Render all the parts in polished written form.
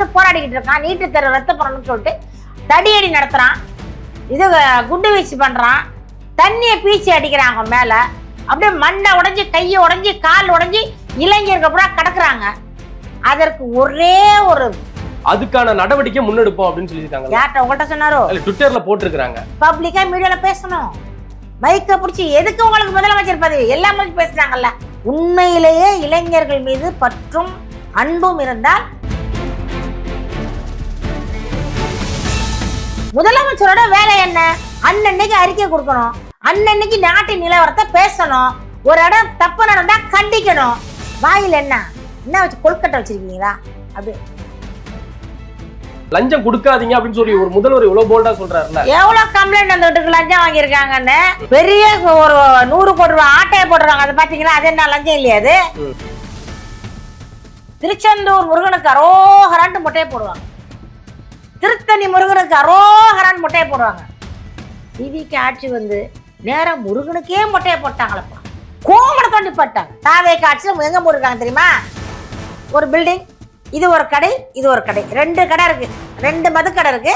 தொடர்ந்து போராடிக்கிட்டு இருக்கான். நீட்டு தேர்வு ரத்து பண்ணணும்னு சொல்லிட்டு தடியடி நடத்துறான். இது குண்டு வீச்சு பண்றான். தண்ணியை பீச்சி அடிக்கிறாங்க மேல. அப்படியே மண்ணை உடைஞ்சி, கையை உடைஞ்சி, கால் உடைஞ்சி இளைஞர்கள் பூரா கிடக்குறாங்க. அதற்கு ஒரே ஒரு அதுக்கான நடவடிக்கை முன்னெடுப்போம் அப்படின்னு சொல்லியிருக்காங்க. யார்கிட்ட உங்கள்கிட்ட சொன்னாரோ? ட்விட்டர்ல போட்டிருக்காங்க. பப்ளிக்கா மீடியால பேசணும். மைக்க பிடிச்சி எதுக்கு உங்களுக்கு முதலமைச்சர் பதவி எல்லாம் பேசுறாங்கல்ல. உண்மையிலேயே இளைஞர்கள் மீது பற்றும் அன்பும் இருந்தால் முதலமைச்சரோட வேலை என்ன? அன்னன்னைக்கு அறிக்கை கொடுக்கணும், அன்னன்னைக்கு நாட்டின் நிலவரத்தை பேசணும், ஒரு இடம் தப்பு நடந்தா கண்டிக்கணும். வாயில் என்ன வச்சு கொல்கட்டை வச்சிருக்கீங்களா? அப்படி லஞ்சம் கொடுக்காதீங்க அப்படின்னு சொல்லி ஒரு முதல்வர் இவ்வளவு போல்டா சொல்றாருல. எவ்வளவு கம்ப்ளைண்ட் வந்துட்டு லஞ்சம் வாங்கியிருக்காங்கன்னு. பெரிய ஒரு 100 கோடி ரூபாய் ஆட்டையை போடுறாங்க. அதை பாத்தீங்களா? அது என்ன லஞ்சம் இல்லையா? அது திருச்செந்தூர் முருகனுக்கு அரோகரான்ட்டு முட்டையை போடுவாங்க. திருத்தணி முருகனுக்கு அரோகரான் முட்டையை போடுவாங்க. டிவிக்கு ஆட்சி வந்து நேரம் முருகனுக்கே முட்டையை போட்டாங்களப்பா. கோமணத்தை தோண்டி போட்டாங்க. தாவே காட்சியில் எங்க போட்டுருக்காங்க தெரியுமா? ஒரு பில்டிங், இது ஒரு கடை, இது ஒரு கடை, 2 கடை இருக்கு, 2 மதுக்கடை இருக்கு.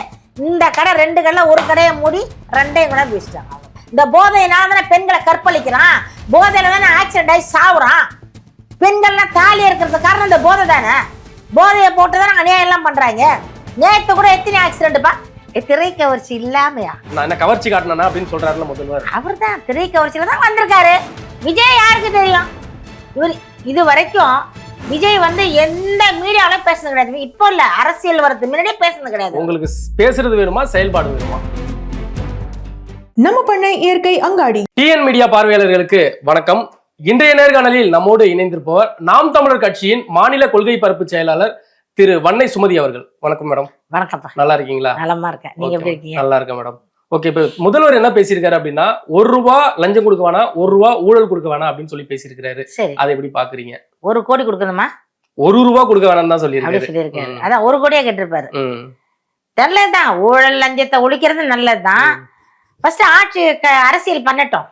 இந்த கடை 2 கடையில ஒரு கடையை மூடி 2ஐயும் கூட வீசிட்டாங்க. இந்த போதையினால தானே பெண்களை கற்பழிக்கிறான். போதையில தானே ஆக்சிடென்ட் ஆகி சாவுறான். பெண்கள்லாம் தாலி இருக்கிறது காரணம் இந்த போதை தானே. போதையை போட்டு தானே அநியாயம் எல்லாம் பண்றாங்க. நேற்று கூட எத்தனை ஆக்சிடென்ட்பா? திரை கவர்ச்சி இல்லாமையா? நான் என்ன கவர்ச்சி காட்டினா அப்படின்னு சொல்றாருல முதல்வர். அவர் தான் திரை கவர்ச்சியில தான் வந்திருக்காரு. விஜய் யாருக்கு தெரியும்? இவர் இது வரைக்கும் விஜய் வந்து எந்த மீடியாவில பேசுறது கிடையாது. இப்போ இல்ல, அரசியல் வரது முன்னாடியே பேசுறது கிடையாது. உங்களுக்கு பேசுறது வேணுமா, செயல்பாடு வேணுமா? நம்ம பண்ணை இயற்கை அங்காடி. டிஎன் மீடியா பார்வையாளர்களுக்கு வணக்கம். இன்றைய நேர்காணலில் நம்மோடு இணைந்திருப்பவர் நாம் தமிழர் கட்சியின் மாநில கொள்கை பரப்பு செயலாளர் திரு வன்னை சுமதி அவர்கள். வணக்கம் மேடம். வணக்கம். நல்லா இருக்கீங்களா? நலமா இருக்கேன். நீங்க எப்படி இருக்கீங்க? நல்லா இருக்கேன் மேடம். ஓகே, இப்ப முதல்வர் என்ன பேசியிருக்காரு அப்படின்னா, ₹1 லஞ்சம் கொடுக்க வேணாம், ₹1 ஊழல் கொடுக்க வேணாம் அப்படின்னு சொல்லி பேசியிருக்காரு. சரி, அதை எப்படி பாக்குறீங்க? 1 கோடி கொடுக்கணுமா? ₹1 கொடுக்க வேணாம் தான் சொல்லியிருக்காரு. அதான் 1 கோடியா கேட்டிருப்பாரு. நல்லதுதான், ஊழல் லஞ்சத்தை ஒழிக்கிறது நல்லதுதான். ஃபர்ஸ்ட் ஆட்சி அரசியல் பண்ணட்டும்.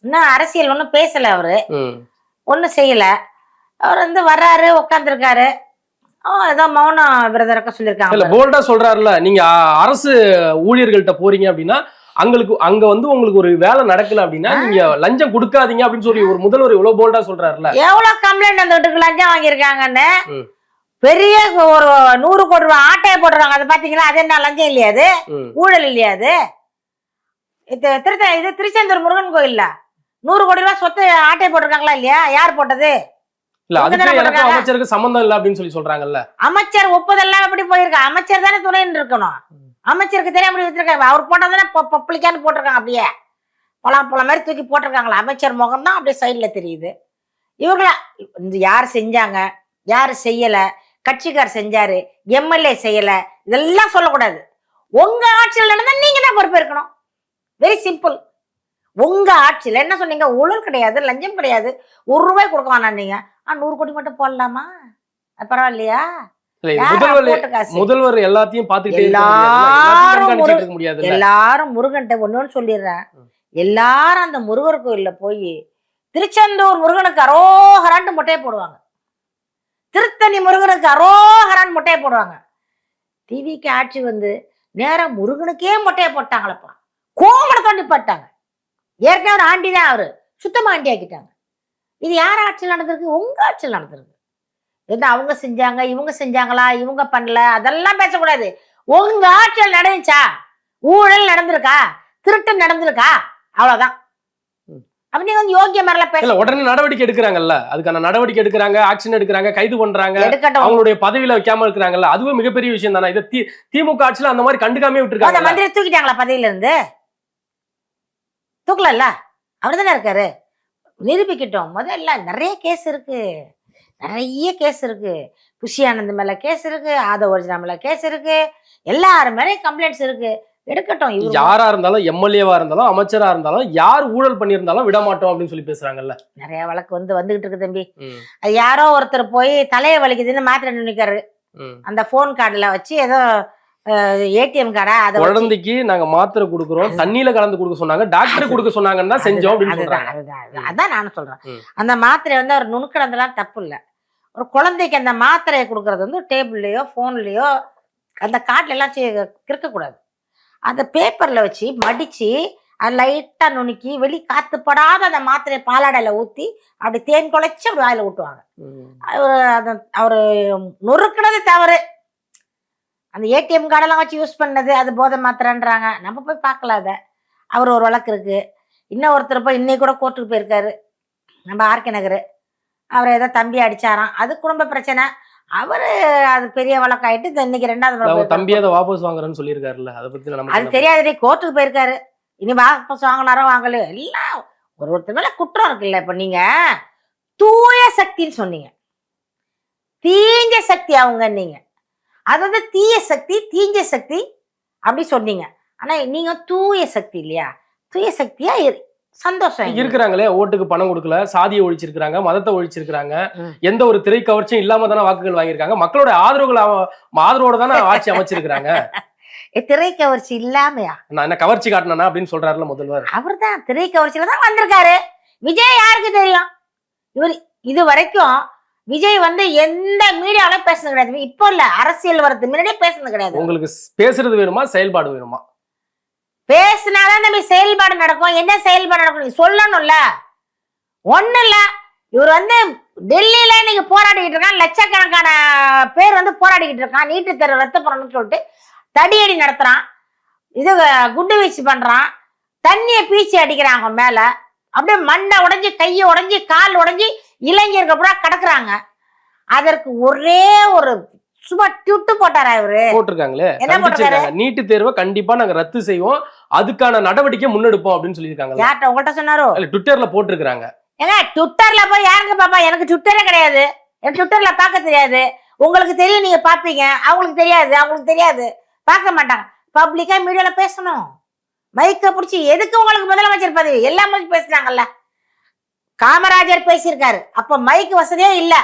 இன்னும் அரசியல் ஒன்றும் பேசல, அவரு ஒன்றும் செய்யல. அவர் வந்து வர்றாரு, உட்காந்துருக்காரு, ஏதோ மௌன விரதம் இருக்க சொல்லியிருக்காங்க. போல்டா சொல்றாருல, நீங்க அரசு ஊழியர்கள்ட்ட போறீங்க அப்படின்னா அங்க வந்து உங்களுக்கு ஒரு வேலை நடக்கல அப்படின்னா நீங்க லஞ்சம் கொடுக்காதீங்க அப்படின்னு சொல்லி ஒரு முதல்வர் இவ்வளவு போல்டா சொல்றாருல. எவ்வளவு கம்ப்ளைண்ட் வந்துட்டு லஞ்சம் வாங்கியிருக்காங்கன்னு. பெரிய ஒரு 100 கோடி ரூபாய் ஆட்டையை போடுறாங்க. அதை பாத்தீங்களா? அது என்ன லஞ்சம் இல்லையா? அது ஊழல் இல்லையா? அது இது திருச்செந்தூர் முருகன் கோயில்ல 100 கோடி ரூபாய் சொத்து ஆட்டையை போட்டிருக்காங்களா இல்லையா? யார் போட்டது? இல்ல, அதுக்கு எனக்கு அமைச்சருக்கு சம்பந்தம் இல்ல அப்படின்னு சொல்லி சொல்றாங்கல்ல. அமைச்சர் ஒப்புதெல்லாம் எப்படி போயிருக்கா? அமைச்சர் தானே துணைன்னு இருக்கணும். அமைச்சருக்கு தெரியாம அப்படி வச்சிருக்காங்க. அவர் போட்டதானே பப்ளிக்கான்னு போட்டிருக்காங்க. அப்படியே பொல மாதிரி தூக்கி போட்டிருக்காங்களா? அமைச்சர் முகம் தான் அப்படியே சைட்ல தெரியுது. இவங்களா யார் செஞ்சாங்க, யாரு செய்யல, கட்சிக்கார் செஞ்சாரு, எம்எல்ஏ செய்யல, இதெல்லாம் சொல்லக்கூடாது. உங்க ஆட்சியில் நடந்தா நீங்க தான் பொறுப்பேற்கணும். Very simple. உங்க ஆட்சியில என்ன சொன்னீங்க? ஊழல் கிடையாது, லஞ்சம் கிடையாது, ₹1 கொடுக்க வேணாம். நீங்க 100 கோடி மட்டும் போடலாமா? பரவாயில்லையா? முதல்வர் எல்லாத்தையும் பாத்துக்கிட்டே எல்லாரும் முருகன்ட்ட ஒண்ணு சொல்லிடுறேன். எல்லாரும் அந்த முருகர் கோயில்ல போய் திருச்செந்தூர் முருகனுக்கு அரோகரான்ட்டு முட்டையை போடுவாங்க. திருத்தணி முருகனுக்கு அரோகரான் முட்டையை போடுவாங்க. டிவிக்கு ஆட்சி வந்து நேரம் முருகனுக்கே முட்டையை போட்டாங்களப்பா. கோமணத்தை தோண்டி போட்டாங்க. ஏற்கனவே ஒரு ஆண்டி தான், அவரு சுத்தமா ஆண்டி ஆக்கிட்டாங்க. இது யார் ஆட்சியில் நடந்திருக்கு? உங்க ஆட்சியில் நடந்திருக்கு. எந்த அவங்க செஞ்சாங்க, இவங்க செஞ்சாங்களா, இவங்க பண்ணல, அதெல்லாம் பேசக்கூடாது. உங்க ஆட்சியில் நடந்துச்சா? ஊழல் நடந்திருக்கா, திருட்டு நடந்திருக்கா, அவ்வளவுதான். அப்ப நீங்க வந்து யோகிய மாதிரிலாம் பேச உடனே நடவடிக்கை எடுக்கிறாங்கல்ல. அதுக்கான நடவடிக்கை எடுக்கிறாங்க, ஆக்ஷன் எடுக்கிறாங்க, கைது பண்றாங்க, அவங்களுடைய பதவியில வைக்காம இருக்கிறாங்கல்ல. அதுவே மிகப்பெரிய விஷயம் தானே. இது திமுக ஆட்சியில அந்த மாதிரி கண்டுக்காம விட்டுருக்காங்க. மந்திரி தூக்கிட்டாங்களா பதவியில இருந்து? தூக்கல, அவர் தானே இருக்காரு. நிரூபிக்கட்டும். முதல்ல நிறைய கேஸ் இருக்கு, புஷி ஆனந்த் மேல கேஸ் இருக்கு, ஆதவ ஒரிஜினா மேல கேஸ் இருக்கு, எல்லாரும் மேலே கம்ப்ளைண்ட்ஸ் இருக்கு. எடுக்கட்டும். யாரா இருந்தாலும், எம்எல்ஏவா இருந்தாலும், அமைச்சரா இருந்தாலும், யார் ஊழல் பண்ணியிருந்தாலும் விட மாட்டோம் அப்படின்னு சொல்லி பேசுறாங்கல்ல. நிறைய வழக்கு வந்துகிட்டு இருக்கு தம்பி. அது யாரோ ஒருத்தர் போய் தலையை வலிக்குதுன்னு மாத்திரை நினைக்காரு. அந்த போன் கார்டுல வச்சு ஏதோ ஏடிஎம் கார்டா, அத குழந்தைக்கு நாங்க மாத்திரை கொடுக்குறோம், தண்ணியில கலந்து கொடுக்க சொன்னாங்க, டாக்டர் கொடுக்க சொன்னாங்கன்னு தான் செஞ்சோம் அப்படின்னு சொல்றாங்க. அதான் நானும் சொல்றேன். அந்த மாத்திரை வந்து அவர் நுணுக்கினதெல்லாம் தப்பு இல்ல. ஒரு குழந்தைக்கு அந்த மாத்திரையை கொடுக்கறது வந்து டேபிள்லையோ ஃபோன்லேயோ அந்த காட்டில் எல்லாம் கிறுக்கக்கூடாது. அந்த பேப்பரில் வச்சு மடித்து அது லைட்டாக நுணுக்கி வெளி காத்துப்படாத அந்த மாத்திரையை பாலாடையில் ஊற்றி அப்படி தேன் குழைச்சி அப்படி வாயில் ஊட்டுவாங்க. அவர் நொறுக்கினது தவறு. அந்த ஏடிஎம் கார்டெல்லாம் வச்சு யூஸ் பண்ணது அது போதை மாத்திரைன்றாங்க. நம்ம போய் பார்க்கல. அதை அவர் ஒரு வழக்கு இருக்குது. இன்னும் ஒருத்தர் போய் இன்னைக்கு கூட கோர்ட்டுக்கு போயிருக்காரு, நம்ம ஆர்கே நகர். அவரை ஏதோ தம்பி அடிச்சாராம், அது குடும்ப பிரச்சனை. அவரு அது பெரிய வழக்காயிட்டு இன்னைக்கு 2வது தம்பி அதை வாபஸ் வாங்குறேன்னு சொல்லியிருக்காருல்ல, அதை பத்தி அது தெரியாது. கோர்ட்டுக்கு போயிருக்காரு. இனி வாபஸ் வாங்கினாரோ வாங்கலையோ எல்லாம் ஒருத்தர் மேல குற்றம் இருக்குல்ல. இப்ப நீங்க தூய சக்தின்னு சொன்னீங்க, தீஞ்ச சக்தி அவங்க நீங்க. அதாவது தீய சக்தி தீஞ்ச சக்தி அப்படி சொன்னீங்க. ஆனா நீங்க தூய சக்தி இல்லையா? தூய சக்தியா சந்தோஷம் இருக்கிறாங்களே. ஓட்டுக்கு பணம் கொடுக்கல, சாதியை ஒழிச்சிருக்காங்க, மதத்தை ஒழிச்சிருக்காங்க, எந்த ஒரு திரை கவர்ச்சியும் இல்லாம தானே வாக்குகள் வாங்கியிருக்காங்க. மக்களோட ஆதரவோட தானே ஆட்சி அமைச்சிருக்காங்க. திரை கவர்ச்சி இல்லாமையா? நான் என்ன கவர்ச்சி காட்டினா அப்படின்னு சொல்றாருல முதல்வர். அவர் தான் திரை கவர்ச்சியில தான் வந்திருக்காரு. விஜய் யாருக்கு தெரியும்? இவர் இது வரைக்கும் விஜய் வந்து எந்த மீடியாவில பேசுனது கிடையாது. இப்போ இல்ல, அரசியல் வரது முன்னாடியே பேசுனது கிடையாது. உங்களுக்கு பேசுறது வேணுமா செயல்பாடு வேணுமா? பேசினாதான் நம்ம செயல்பாடு நடக்கும். என்ன செயல்பாடு நடக்கும் நீங்க சொல்லணும்ல. ஒண்ணு இல்ல, இவர் வந்து டெல்லியில நீங்க போராடிக்கிட்டு இருக்கான், லட்சக்கணக்கான பேர் வந்து போராடிக்கிட்டு இருக்கான். நீட்டு தேர்வு ரத்து பண்ணணும்னு சொல்லிட்டு தடியடி நடத்துறான், இது குண்டு வீச்சு பண்றான், தண்ணிய பீச்சி அடிக்கிறாங்க மேல, அப்படியே மண்டை உடைஞ்சு கையை உடைஞ்சு கால் உடைஞ்சு இளைஞர்கள் கூட கிடக்குறாங்க. அதற்கு ஒரே ஒரு சும்மா ட்விட்டு போட்டாரா இவரு? போட்டிருக்காங்களே, என்ன போட்டாரு? நீட்டு தேர்வை கண்டிப்பா நாங்க ரத்து செய்வோம், அதுக்கான நடவடிக்கை முன்னெடுப்போம் அப்படின்னு சொல்லியிருக்காங்க. யார்கிட்ட உங்கள்கிட்ட சொன்னாரோ? ட்விட்டர்ல போட்டிருக்காங்க. ஏங்க ட்விட்டர்ல போய் யாருங்க பாப்பா? எனக்கு ட்விட்டரே கிடையாது, எனக்கு ட்விட்டர்ல பார்க்க தெரியாது. உங்களுக்கு தெரியும், நீங்க பாப்பீங்க, அவங்களுக்கு தெரியாது, அவங்களுக்கு தெரியாது, பார்க்க மாட்டாங்க. பப்ளிக்கா மீடியால பேசணும், மைக்க பிடிச்சி. எதுக்கு உங்களுக்கு முதலமைச்சர் பதவி? எல்லாம் பேசுறாங்கல்ல. காமராஜர் பேசியிருக்காரு, அப்ப மைக்கு வசதியே இல்ல,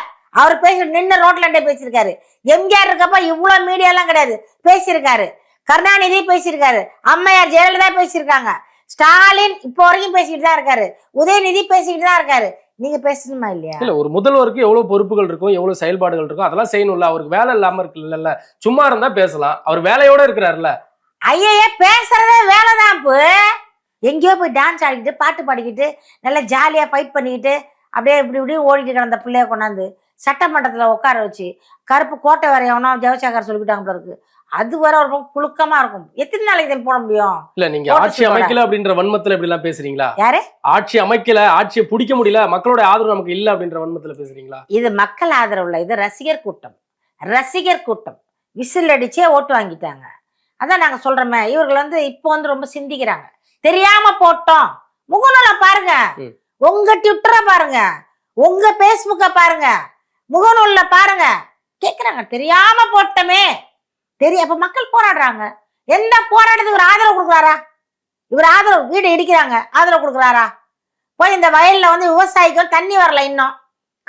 அவர் பேசி நின்று ரோட்ல பேசியிருக்காரு. எம்ஜிஆர் இருக்கப்ப இவ்வளவு மீடியா எல்லாம் கிடையாது, பேசியிருக்காரு. கருணாநிதி பேசியிருக்காரு, அம்மையார் ஜெயலலிதா பேசியிருக்காங்க, ஸ்டாலின் இப்போ வரைக்கும் பேசிக்கிட்டு தான் இருக்காரு, உதயநிதி பேசிக்கிட்டு தான் இருக்காரு. நீங்க பேசணுமா இல்லையா? இல்ல, ஒரு முதல்வருக்கு எவ்வளவு பொறுப்புகள் இருக்கும், எவ்வளவு செயல்பாடுகள் இருக்கும், அதெல்லாம் செய்யணும்ல. அவருக்கு வேலை இல்லாம இருக்குல்ல, சும்மா இருந்தா பேசலாம். அவர் வேலையோட இருக்கிறாருல. ஐயா, பேசுறதே வேலைதான். இப்போ எங்கேயோ போய் டான்ஸ் ஆடிக்கிட்டு பாட்டு பாடிக்கிட்டு நல்லா ஜாலியா ஃபைட் பண்ணிக்கிட்டு அப்படியே இப்படி இப்படி ஓடிட்டு கிடந்த பிள்ளைய கொண்டாந்து சட்டமன்றத்துல உட்கார வச்சு கருப்பு கோட்டை வரையவனா ஜெயசேகர் சொல்லிக்கிட்டாங்க இருக்கு. அது வர ஒரு புழுக்கமா இருக்கும். எத்தனை நாளைக்கு இதை போட முடியும்? இல்ல, நீங்க ஆட்சி அமைக்கல அப்படின்ற வன்மத்துல இப்படி எல்லாம் பேசுறீங்களா? யாரு ஆட்சி அமைக்கல, ஆட்சியை பிடிக்க முடியல, மக்களோட ஆதரவு நமக்கு இல்ல அப்படின்ற வன்மத்துல பேசுறீங்களா? இது மக்கள் ஆதரவு இல்ல, இது ரசிகர் கூட்டம். ரசிகர் கூட்டம் விசில் அடிச்சே ஓட்டு வாங்கிட்டாங்க. அதான் நாங்க சொல்றோமே, இவர்கள் வந்து இப்போ வந்து ரொம்ப சிந்திக்கிறாங்க. தெரியாம போட்டோம். முகநூல பாருங்க, உங்க ட்விட்டரை பாருங்க, உங்க பேஸ்புக்க பாருங்க, முகநூல்ல பாருங்க, கேக்குறாங்க தெரியாம போட்டோமே. அப்ப மக்கள் போராடுறாங்க. எந்த போராட்டத்துக்கு ஒரு ஆதரவு கொடுக்குறாரா? இவர் ஆதரவு வீடு இடிக்கிறாங்க, ஆதரவு கொடுக்குறாரா? போய் இந்த வயல்ல வந்து விவசாயிகள் தண்ணி வரல, இன்னும்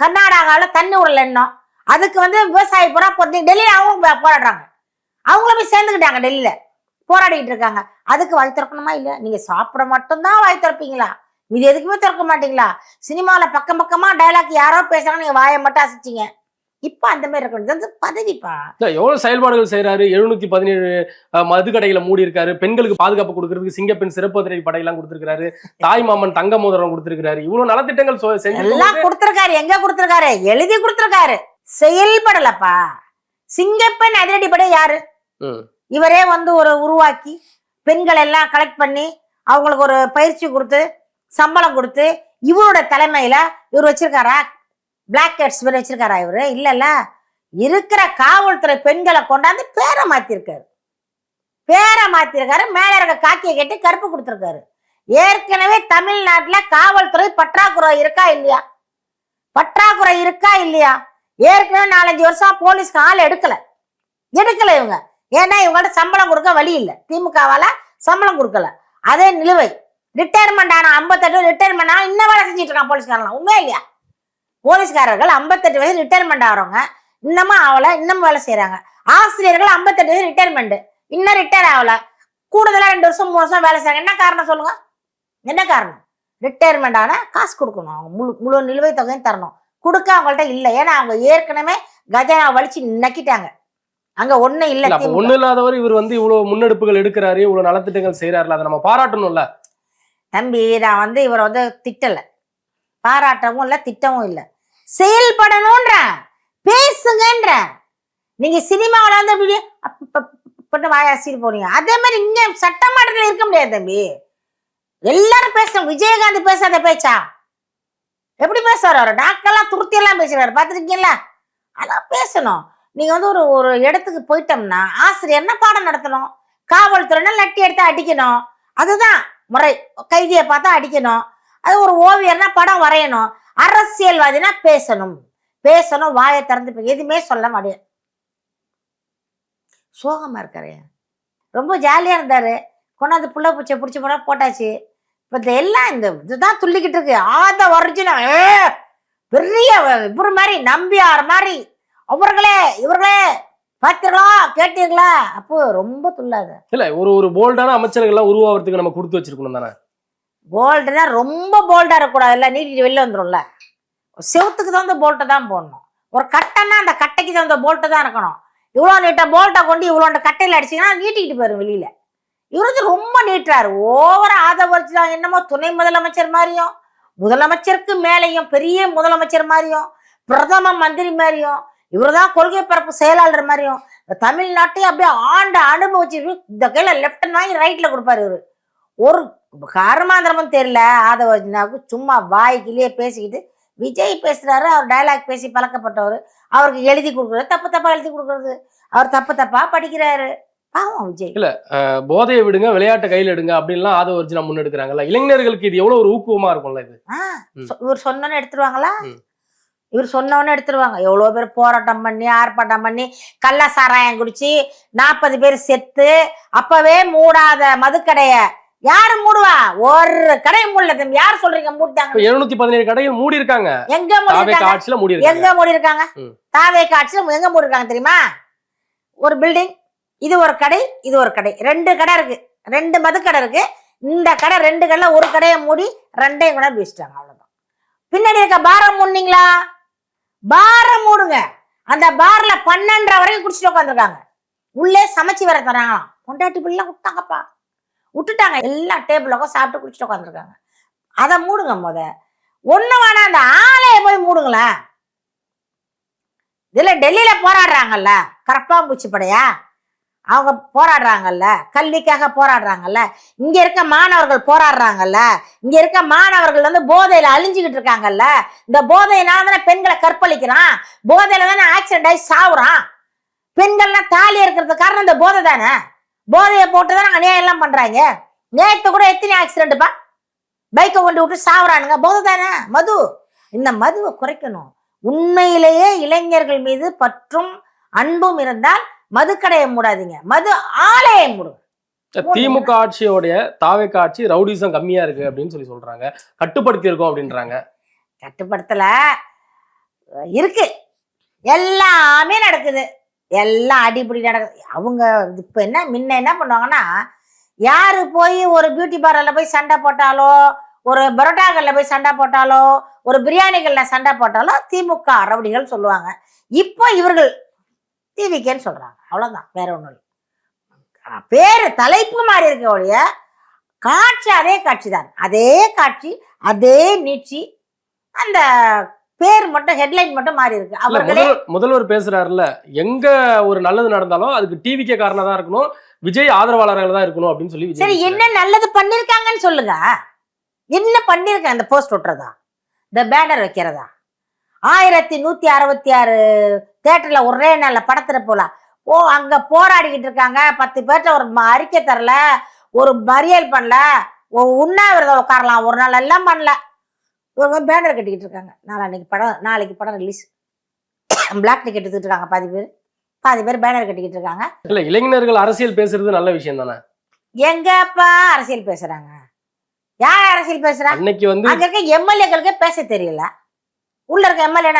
கர்நாடகாவில் தண்ணி வரல இன்னும். அதுக்கு வந்து விவசாயி பூரா டெல்லியில அவங்க போராடுறாங்க. அவங்கள போய் சேர்ந்துக்கிட்டாங்க, டெல்லியில போராடிக்கிட்டு இருக்காங்க. அதுக்கு வாய் திறக்கணுமா இல்லையா? நீங்க சாப்பிட மட்டும்தான் வாய் திறப்பீங்களா? இது எதுக்குமே திறக்க மாட்டீங்களா? சினிமால பக்கம் பக்கமா டைலாக் யாரோ பேசுறாங்க, நீங்க வாயை மட்டும் அசைச்சிங்க. இப்ப அந்த மாதிரி இருக்க பதவிப்பா. எவ்வளவு செயல்பாடுகள் செய்யறாரு. 717 மது கடைகளை மூடி இருக்காரு. பெண்களுக்கு பாதுகாப்பு கொடுக்கறதுக்கு சிங்கப்பெண் சிறப்பு அதிரடி படையெல்லாம் கொடுத்திருக்காரு. தாய் மாமன் தங்க மோதிரம் கொடுத்திருக்காரு. இவ்வளவு நலத்திட்டங்கள் எல்லாம் கொடுத்திருக்காரு. எங்க கொடுத்திருக்காரு? எழுதி கொடுத்திருக்காரு, செயல்படலப்பா. சிங்கப்பெண் அதிரடி படை யாரு? இவரே வந்து ஒரு உருவாக்கி பெண்கள் எல்லாம் கலெக்ட் பண்ணி அவங்களுக்கு ஒரு பயிற்சி கொடுத்து சம்பளம் கொடுத்து இவரோட தலைமையில இவர் வச்சிருக்காரா? பிளாக் கேட்ஸ் பேர் வச்சிருக்காரா இவரு? இல்ல, இருக்கிற காவல்துறை பெண்களை கொண்டாந்து பேரை மாத்திருக்காரு. மேல இருக்க காக்கியை கட்டி கருப்பு கொடுத்திருக்காரு. ஏற்கனவே தமிழ்நாட்டுல காவல்துறை பற்றாக்குறை இருக்கா இல்லையா? பற்றாக்குறை இருக்கா இல்லையா? ஏற்கனவே 4-5 வருஷம் போலீஸ்க்கு ஆள் எடுக்கல இவங்க. ஏன்னா இவங்கள்ட்ட சம்பளம் கொடுக்க வழி இல்லை. திமுகவால சம்பளம் கொடுக்கல. அதே நிலுவை ரிட்டையர்மெண்ட் ஆனா 58 ரிட்டையர்மெண்ட் ஆனா இன்னும் வேலை செஞ்சுட்டு இருக்கான் போலீஸ்காரலாம். உண்மையா இல்லையா? போலீஸ்காரர்கள் 58 வயசு ரிட்டையர்மெண்ட் ஆகிறவங்க இன்னமும் ஆகல, இன்னும் வேலை செய்யறாங்க. ஆசிரியர்கள் 58 வயசு ரிட்டையர்மெண்ட், இன்னும் ரிட்டையர் ஆகல, கூடுதலா 2 வருஷம் 3 வருஷம் வேலை செய்யறாங்க. என்ன காரணம் சொல்லுங்க? என்ன காரணம்? ரிட்டையர்மெண்ட் ஆனா காசு கொடுக்கணும், முழு நிலுவை தொகையும் தரணும், கொடுக்க அவங்கள்ட்ட இல்லை. ஏன்னா அவங்க ஏற்கனவே கஜானா வலிச்சு நக்கிட்டாங்க. அங்க ஒண்ணும் இல்ல. அப்ப ஒண்ணு இல்லாதவர் இவர் வந்து இவ்வளவு முன்னெடுப்புகள் எடுக்கிறாரு, இவ்வளவு நலத்திட்டங்கள் செய்யறாருல, அதை நம்ம பாராட்டணும்ல. தம்பி, நான் வந்து இவரை வந்து திட்டல, பாராட்டவும் இல்லை, திட்டவும் இல்லை. செயல்படணும்ன்ற, பேசுங்கன்ற. நீங்க சினிமாவில வந்து அப்படி வாயாசிட்டு போறீங்க. அதே மாதிரி இங்க சட்டமன்றத்தில் இருக்க முடியாது தம்பி. எல்லாரும் பேசணும். விஜயகாந்த் பேசாத பேச்சா? எப்படி பேசுறாரு அவரு? நாக்கெல்லாம் துருத்தி எல்லாம் பேசுறாரு, பாத்துருக்கீங்களா? அதான் பேசணும். நீங்க வந்து ஒரு இடத்துக்கு போயிட்டோம்னா ஆசிரியர்னா பாடம் நடத்தணும், காவல்துறைனா லட்டி எடுத்து அடிக்கணும், அதுதான் முறை. கைதியை பார்த்தா அடிக்கணும். அது ஒரு ஓவியர்னா படம் வரையணும். அரசியல்வாதினா பேசணும், பேசணும், வாயை திறந்து எதுவுமே சொல்ல முடியாது. சோகமா இருக்காரு, ரொம்ப ஜாலியா இருந்தாரு. கொண்டாந்து புள்ள பூச்சை பிடிச்சி போட போட்டாச்சு. இப்ப எல்லாம் இந்த இதுதான் துள்ளிக்கிட்டு இருக்கு. ஆத ஒரிஜினல் பெரிய இவரு மாதிரி நம்பியார் மாதிரி அவர்களே இவர்களே பாத்தீங்களா கேட்டீங்களா? அப்போ ரொம்ப துள்ளாது. இல்ல ஒரு போல்டான அமைச்சர்கள்லாம் உருவாகிறதுக்கு நம்ம கொடுத்து வச்சிருக்கணும் தானே. போல்டுனா ரொம்ப போல்டா இருக்கக்கூடாது, இல்லை நீட்டிட்டு வெளில வந்துடும்ல. செவத்துக்கு தகுந்த போல்ட்டை தான் போடணும். ஒரு கட்டைன்னா அந்த கட்டைக்கு தகுந்த போல்ட்டு தான் இருக்கணும். இவ்வளோ நீட்டா போல்ட்டை கொண்டு இவ்வளோ கட்டையில் அடிச்சிங்கன்னா நீட்டிக்கிட்டு போயிடும் வெளியில. இவருக்கு ரொம்ப நீட்டுறாரு. ஓவர ஆதரவு என்னமோ துணை முதலமைச்சர் மாதிரியும், முதலமைச்சருக்கு மேலேயும் பெரிய முதலமைச்சர் மாதிரியும், பிரதம மந்திரி மாதிரியும், இவருதான் கொள்கை பரப்பு செயலாளர் மாதிரியும் தமிழ்நாட்டையும் அப்படியே ஆண்டு அனுபவிச்சு இந்த கையில லெப்ட் வாங்கி ரைட்ல கொடுப்பாரு. இவரு ஒரு கர்மாந்திரமும் தெரியல. ஆதவர்ஜினாவுக்கு சும்மா வாய்க்கிலேயே பேசிக்கிட்டு விஜய் பேசுறாரு. அவர் டைலாக் பேசி பழக்கப்பட்டவர். அவருக்கு எழுதி கொடுக்குறது தப்பு தப்பா எழுதி கொடுக்குறது, அவர் தப்பு தப்பா படிக்கிறாரு. பாவம் விஜய். இல்ல போதையை விடுங்க, விளையாட்டை கையில எடுங்க அப்படின்லாம் ஆதவர்ஜினா முன்னெடுக்கிறாங்கல்ல. இளைஞர்களுக்கு இது எவ்வளவு ஒரு ஊக்குவமா இருக்கும்ல. இது இவர் சொன்னோன்னு எடுத்துருவாங்களா? இவர் சொன்னவொன்னு எடுத்துருவாங்க. எவ்வளோ பேர் போராட்டம் பண்ணி ஆர்ப்பாட்டம் பண்ணி கள்ள சாராயம் குடிச்சு 40 பேர் செத்து அப்பவே மூடாத மதுக்கடைய யாரு மூடுவா? ஒரு கடை மூடல தம்பி. யார் சொல்றீங்க மூட்டாங்க? 717 கடைகள் மூடி இருக்காங்க. எங்க மூடி இருக்காங்க? எங்க மூடி இருக்காங்க? தாவே காட்சியில எங்க மூடி இருக்காங்க தெரியுமா? ஒரு பில்டிங், இது ஒரு கடை, இது ஒரு கடை, 2 கடை இருக்கு, 2 மதுக்கடை இருக்கு. இந்த கடை 2 கடையில ஒரு கடையை மூடி 2ஐயும் கூட வீசிட்டாங்க. அவ்வளவுதான். பின்னாடி இருக்க பாரம் மூடுனீங்களா? பாரம் மூடுங்க. அந்த பார்ல 12 வரைக்கும் குடிச்சிட்டு உட்காந்துருக்காங்க. உள்ளே சமைச்சு வர தராங்களாம். கொண்டாட்டி பிள்ளைலாம் விட்டாங்கப்பா, விட்டுட்டாங்க. எல்லாம் டேபிளுக்கும் சாப்பிட்டு குடிச்சிட்டு உட்காந்துருக்காங்க. அதை மூடுங்க. ஒண்ணு வேணா அந்த ஆலையை போய் மூடுங்களேன். இதுல டெல்லியில போராடுறாங்கல்ல கரப்பாம்பூச்சி படையா, அவங்க போராடுறாங்கல்ல, கல்விக்காக போராடுறாங்கல்ல, இங்க இருக்க மாணவர்கள் போராடுறாங்கல்ல, இங்க இருக்க மாணவர்கள் வந்து போதையில அழிஞ்சுக்கிட்டு இருக்காங்கல்ல. இந்த போதையினால தானே பெண்களை கற்பழிக்கிறான், போதையில தானே ஆக்சிடென்ட் ஆகி சாவுறான். பெண்கள்லாம் தாலி இருக்கிறதுக்கு காரணம் இந்த போதை தானே. போதையை போட்டுதானே அநியாயம் எல்லாம் பண்றாங்க. நேற்று கூட எத்தனை ஆக்சிடென்ட்பா, பைக்கை கொண்டு விட்டு சாவுறானுங்க. போதை தானே மது. இந்த மதுவை குறைக்கணும். உண்மையிலேயே இளைஞர்கள் மீது பற்றும் அன்பும் இருந்தால் மதுக்கடையை மூடாதீங்க, மது ஆலையை மூடுங்க. திமுக ஆட்சியோடைய தாவேக ஆட்சி ரவுடிசம் கம்மியா இருக்கு அப்படின்னு சொல்றாங்க. கட்டுப்படுத்தி இருக்கோம் அப்படின்றாங்க. கட்டுப்படுத்தல இருக்கு, எல்லாமே நடக்குது, எல்லாம் அடிப்படி நடக்குது. அவங்க இப்ப முன்ன என்ன பண்ணுவாங்கன்னா, யாரு போய் ஒரு பியூட்டி பார்லர்ல போய் சண்டை போட்டாலோ, ஒரு பரோட்டாக்கள்ல போய் சண்டை போட்டாலோ, ஒரு பிரியாணிகள்ல சண்டை போட்டாலோ திமுக ரவுடிகள் சொல்லுவாங்க. இப்போ இவர்கள் டிவிக்கேன்னு சொல்றாங்க. அவ்வளவுதான், வேற ஒண்ணும் இல்லை. பேரு தலைப்பு மாறி இருக்க ஒழிய காட்சி அதே காட்சி தான். அதே காட்சி, அதே நீட்சி, அந்த பேர் மட்டும் ஹெட்லைன் மட்டும் மாறி இருக்கு. அவர்களே முதல்வர் பேசுறாருல, எங்க ஒரு நல்லது நடந்தாலும் அதுக்கு டிவிக்கே காரணம் தான் இருக்கணும், விஜய் ஆதரவாளர்கள் தான் இருக்கணும் அப்படின்னு சொல்லி. சரி, என்ன நல்லது பண்ணிருக்காங்கன்னு சொல்லுங்க. என்ன பண்ணிருக்காங்க? இந்த போஸ்ட் ஒட்டுறதா, இந்த பேனர் வைக்கிறதா, 1166 தியேட்டர்ல ஒரே நாள்ல படத்துல போலாம். அங்க போராடிக்கிட்டு இருக்காங்க. 10 பேர்ட்ட ஒரு அறிக்கை தரல, ஒரு மறியல் பண்ணல, உண்ணாவிரதம் உட்காரலாம் ஒரு நாள், எல்லாம் பண்ணல. பேனர் கட்டிக்கிட்டு இருக்காங்க. நாளைக்கு படம் ரிலீஸ், பிளாக் டிக்கெட் எடுத்துட்டு இருக்காங்க. பாதி பேர் பேனர் கட்டிக்கிட்டு இருக்காங்க. இல்ல, இளைஞர்கள் அரசியல் பேசுறது நல்ல விஷயம் தானே. எங்கப்பா அரசியல் பேசுறாங்க? யார் அரசியல் பேசுறா? அன்னைக்கு வந்து அங்க இருக்க எம்எல்ஏக்களுக்கே பேச தெரியல. உள்ள இருக்க எம்எல்ஏ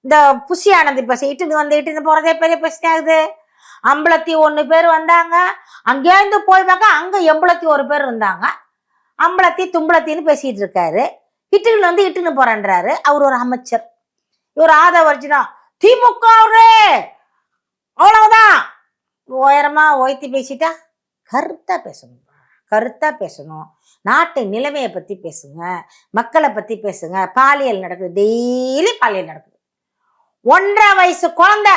இந்த புஷி ஆனந்த் பேச இட்டுன்னு போறதே பெரிய பிரச்சனை ஆகுது. 51 பேர் வந்தாங்க. அங்கேருந்து போய் பார்க்க அங்க 81 பேர் இருந்தாங்க. அம்பளத்தி தும்பளத்தின்னு பேசிட்டு இருக்காரு. இட்டுன்னு போறேன்றாரு. அவர் ஒரு அமைச்சர். இவர் ஆதவ அர்ஜுனா திமுக அவ்வளவுதான் உயரமா உயர்த்தி பேசிட்டா கருத்தா பேசணும், கருத்தா பேசணும். நாட்டு நிலைமையை பத்தி பேசுங்க, மக்களை பத்தி பேசுங்க. பாலியல் நடக்குது, டெய்லி பாலியல் நடக்குது. 1.5 வயசு குழந்தை